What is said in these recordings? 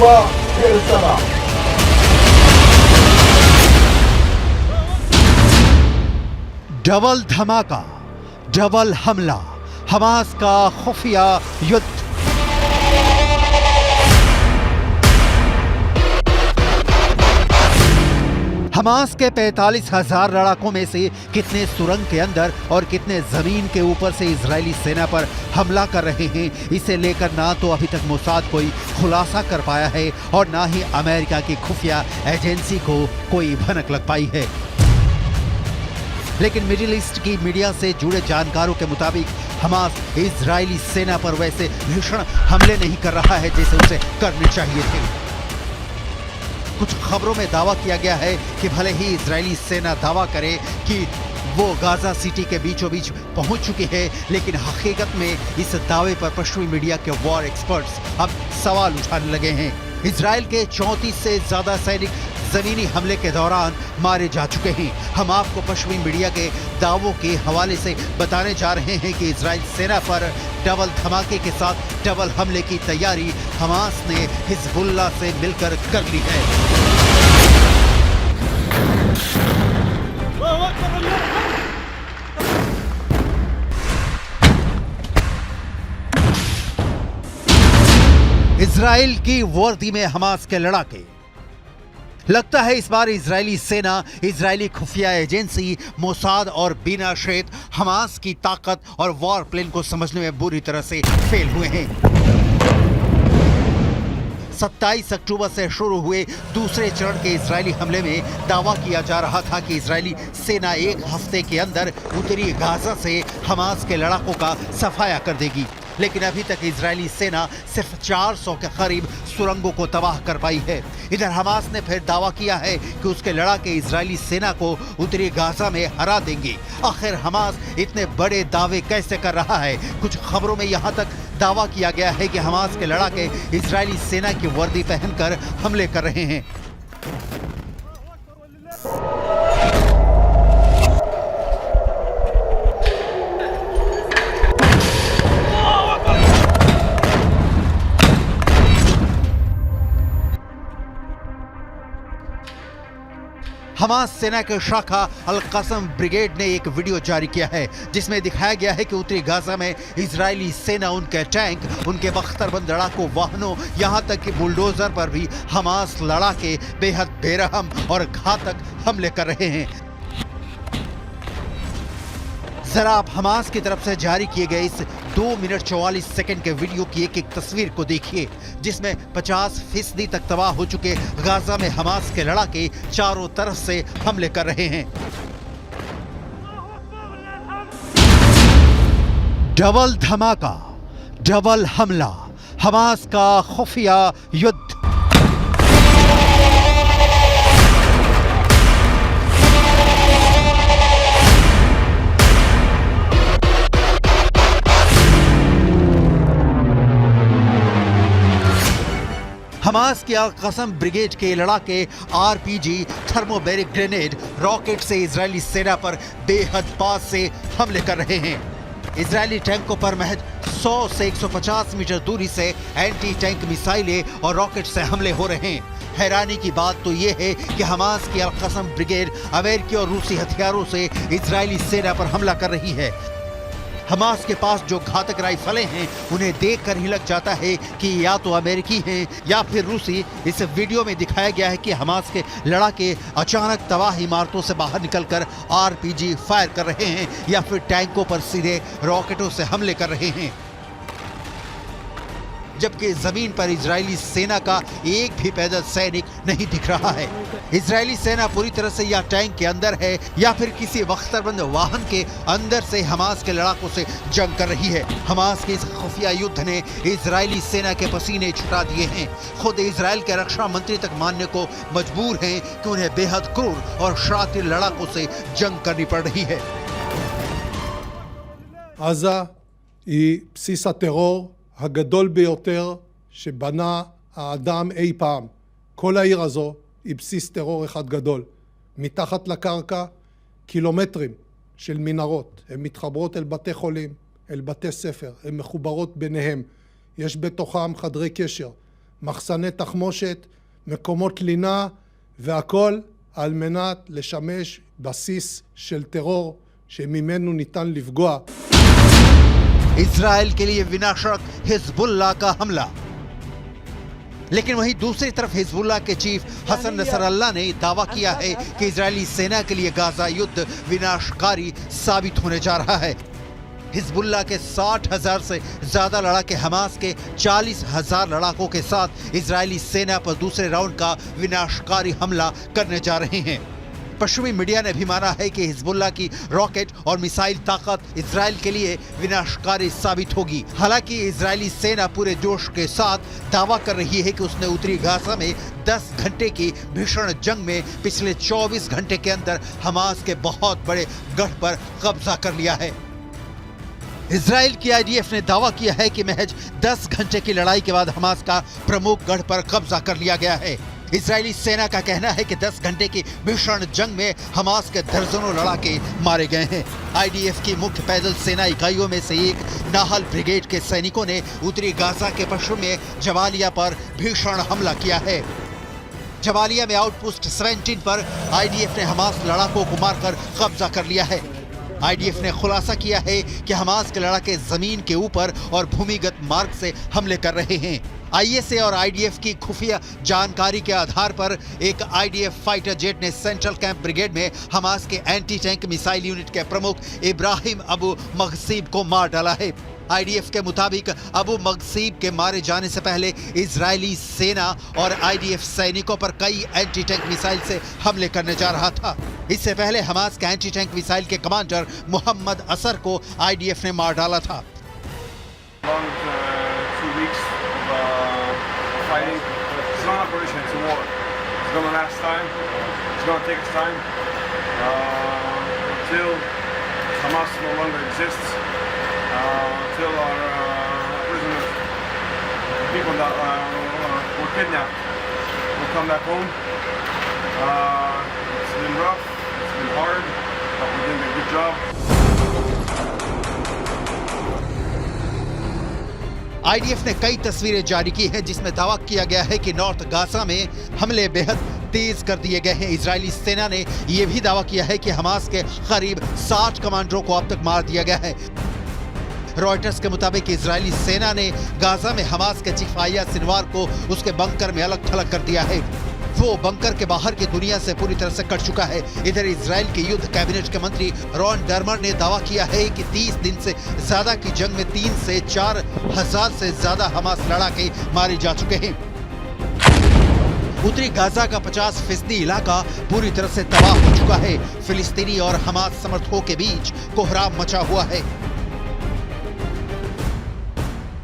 פיגוע הרצרה. Double धमाका, double हमला, Hamas का खुफिया युद्ध। हमास के 45,000 लड़ाकों में से कितने सुरंग के अंदर और कितने जमीन के ऊपर से इजरायली सेना पर हमला कर रहे हैं, इसे लेकर ना तो अभी तक मोसाद कोई खुलासा कर पाया है और ना ही अमेरिका की खुफिया एजेंसी को कोई भनक लग पाई है। लेकिन मिडिल ईस्ट की मीडिया से जुड़े जानकारों के मुताबिक हमास इजरायली सेना पर वैसे भीषण हमले नहीं कर रहा है जैसे उसे करने चाहिए थे। कुछ खबरों में दावा किया गया है कि भले ही इजरायली सेना दावा करे कि वो गाजा सिटी के बीचों बीच पहुंच चुकी है, लेकिन हकीकत में इस दावे पर पश्चिमी मीडिया के वॉर एक्सपर्ट्स अब सवाल उठाने लगे हैं। इजराइल के 34 से ज्यादा सैनिक जमीनी हमले के दौरान मारे जा चुके हैं। हम आपको पश्चिमी मीडिया के दावों के हवाले से बताने जा रहे हैं कि इजराइल सेना पर डबल धमाके के साथ डबल हमले की तैयारी हमास ने हिजबुल्लाह से मिलकर कर ली है। इजराइल की वर्दी में हमास के लड़ाके। लगता है इस बार इजरायली सेना, इजरायली खुफिया एजेंसी मोसाद और बिना शेत हमास की ताकत और वॉर प्लान को समझने में बुरी तरह से फेल हुए हैं। 27 अक्टूबर से शुरू हुए दूसरे चरण के इजरायली हमले में दावा किया जा रहा था कि इजरायली सेना एक हफ्ते के अंदर उत्तरी गाजा से हमास के लड़ाकों का सफाया कर देगी, लेकिन अभी तक इजरायली सेना सिर्फ 400 के करीब सुरंगों को तबाह कर पाई है। इधर हमास ने फिर दावा किया है कि उसके लड़ाके इजरायली सेना को उत्तरी गाजा में हरा देंगे। आखिर हमास इतने बड़े दावे कैसे कर रहा है? कुछ खबरों में यहाँ तक दावा किया गया है कि हमास के लड़ाके इजरायली सेना की वर्दी पहनकर हमले कर रहे हैं। हमास सेना के शाखा अल-कसम ब्रिगेड ने एक वीडियो जारी किया है जिसमें दिखाया गया है कि उत्तरी गाजा में इजरायली सेना उनके टैंक, उनके बख्तरबंद लड़ाकू वाहनों, यहां तक कि बुलडोजर पर भी हमास लड़ाके बेहद बेरहम और घातक हमले कर रहे हैं। जरा आप हमास की तरफ से जारी किए गए इस 2 मिनट 44 सेकंड के वीडियो की एक एक तस्वीर को देखिए, जिसमें 50% तक तबाह हो चुके गाजा में हमास के लड़ाके चारों तरफ से हमले कर रहे हैं। डबल धमाका, डबल हमला, हमास का खुफिया युद्ध। हमास की अल-कसम ब्रिगेड के लड़ाके आरपीजी, थर्मोबैरिक ग्रेनेड, रॉकेट से इजरायली सेना पर बेहद पास से हमले कर रहे हैं। इजरायली टैंकों पर महज 100 से 150 मीटर दूरी से एंटी टैंक मिसाइलें और रॉकेट से हमले हो रहे हैं। हैरानी की बात तो यह है कि हमास की अल-कसम ब्रिगेड अमेरिकी और रूसी हथियारों से इजरायली सेना पर हमला कर रही है। हमास के पास जो घातक राइफलें हैं उन्हें देखकर ही लग जाता है कि या तो अमेरिकी हैं या फिर रूसी। इस वीडियो में दिखाया गया है कि हमास के लड़ाके अचानक तबाह इमारतों से बाहर निकलकर आरपीजी फायर कर रहे हैं या फिर टैंकों पर सीधे रॉकेटों से हमले कर रहे हैं, जबकि जमीन पर इजरायली सेना का एक भी पैदल सैनिक नहीं दिख रहा है। इजरायली सेना पूरी तरह से या टैंक के अंदर है या फिर किसी बख्तरबंद वाहन के अंदर से हमास के लड़ाकों से जंग कर रही है। हमास के इस खुफिया युद्ध ने इजरायली सेना के पसीने छुटा दिए हैं। खुद इजराइल के रक्षा मंत्री तक मानने को मजबूर हैं कि उन्हें बेहद क्रूर और शातिर लड़ाकों से जंग करनी पड़ रही है। עזה היא בסיס הטרור הגדול ביותר שבנה האדם אי פעם. כל העיר הזו היא בסיס טרור אחד גדול. מתחת לקרקע קילומטרים של מנהרות. הן מתחברות אל בתי חולים, אל בתי ספר, הן מחוברות ביניהם. יש בתוכם חדרי קשר. מחסני תחמושת, מקומות לינה, והכל על מנת לשמש בסיס של טרור שממנו ניתן לפגוע. इजराइल के लिए विनाशक हिजबुल्लाह का हमला। लेकिन वहीं दूसरी तरफ हिजबुल्लाह के चीफ हसन नसरल्लाह ने दावा किया है कि इजरायली सेना के लिए गाजा युद्ध विनाशकारी साबित होने जा रहा है। हिजबुल्लाह के 60,000 से ज्यादा लड़ाके हमास के 40,000 लड़ाकों के साथ इजरायली सेना पर दूसरे राउंड का विनाशकारी हमला करने जा रहे हैं। पश्चिमी मीडिया ने भी माना है कि हिजबुल्लाह की रॉकेट और मिसाइल ताकत इजराइल के लिए विनाशकारी साबित होगी। हालांकि इजरायली सेना पूरे जोश के साथ दावा कर रही है कि उसने उत्तरी गाजा में 10 घंटे की भीषण जंग में पिछले 24 घंटे के अंदर हमास के बहुत बड़े गढ़ पर कब्जा कर लिया है। इजराइल की आईडीएफ ने दावा किया है कि महज 10 घंटे की लड़ाई के बाद हमास का प्रमुख गढ़ पर कब्जा कर लिया गया है। इजरायली सेना का कहना है कि 10 घंटे की भीषण जंग में हमास के दर्जनों लड़ाके मारे गए हैं। आईडीएफ की मुख्य पैदल सेना इकाइयों में से एक नाहल ब्रिगेड के सैनिकों ने उत्तरी गाजा के पश्चिम में जबालिया पर भीषण हमला किया है। जबालिया में आउटपोस्ट 17 पर आईडीएफ ने हमास लड़ाकों को मारकर कब्जा कर लिया है। आईडीएफ ने खुलासा किया है कि हमास के लड़ाके जमीन के ऊपर और भूमिगत मार्ग से हमले कर रहे हैं। आईएसए और आईडीएफ की खुफिया जानकारी के आधार पर एक आईडीएफ फाइटर जेट ने सेंट्रल कैंप ब्रिगेड में हमास के एंटी टैंक मिसाइल यूनिट के प्रमुख इब्राहिम अबू मगसीब को मार डाला है। आईडीएफ के मुताबिक अबू मगसीब के मारे जाने से पहले इजरायली सेना और आईडीएफ सैनिकों पर कई एंटी टैंक मिसाइल से हमले करने जा रहा था। इससे पहले हमास के एंटी टैंक मिसाइल के कमांडर मोहम्मद असर को आईडीएफ ने मार डाला था। Till our prisoners, people that were kidnapped, will come back home. It's been rough, it's been hard, but we're doing a good job. IDF ने कई तस्वीरें जारी की हैं जिसमें दावा किया गया है कि नॉर्थ गाजा में हमले बेहद तेज कर दिए गए हैं। इजरायली सेना ने यह भी दावा किया है कि हमास के करीब 60 कमांडरों को अब तक मार दिया गया है। रॉयटर्स के मुताबिक इजरायली सेना ने गाजा में हमास के चीफ याह्या सिनवार को उसके बंकर में अलग थलग कर दिया है। वो बंकर के बाहर की दुनिया से पूरी तरह से कट चुका है। इधर इजराइल के युद्ध कैबिनेट के मंत्री रॉन डर्मर ने दावा किया है कि 30 दिन से ज्यादा की जंग में 3 से 4 हजार से ज्यादा हमास लड़ाके मारे जा चुके हैं। उत्तरी गाजा का 50% इलाका पूरी तरह से तबाह हो चुका है। फिलिस्तीनी और हमास समर्थकों के बीच कोहराम मचा हुआ है।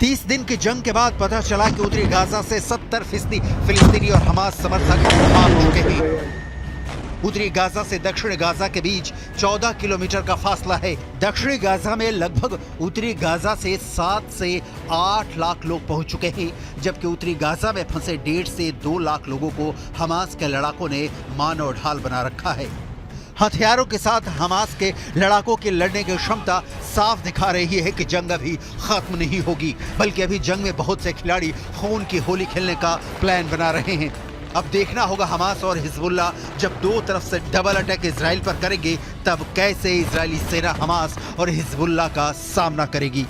30 दिन की जंग के बाद पता चला कि उत्तरी गाजा से 70% फिलिस्तीनी और हमास समर्थक भाग चुके हैं। उत्तरी गाजा से दक्षिण गाजा के बीच 14 किलोमीटर का फासला है। दक्षिणी गाजा में लगभग उत्तरी गाजा से 7 से 8 लाख लोग पहुंच चुके हैं, जबकि उत्तरी गाजा में फंसे 1.5 से 2 लाख लोगों को हमास के लड़ाकों ने मानव ढाल बना रखा है। हथियारों के साथ हमास के लड़ाकों की लड़ने की क्षमता साफ दिखा रही है कि जंग अभी खत्म नहीं होगी, बल्कि अभी जंग में बहुत से खिलाड़ी खून की होली खेलने का प्लान बना रहे हैं। अब देखना होगा हमास और हिजबुल्लाह जब दो तरफ से डबल अटैक इजराइल पर करेंगे, तब कैसे इजरायली सेना हमास और हिजबुल्लाह का सामना करेगी।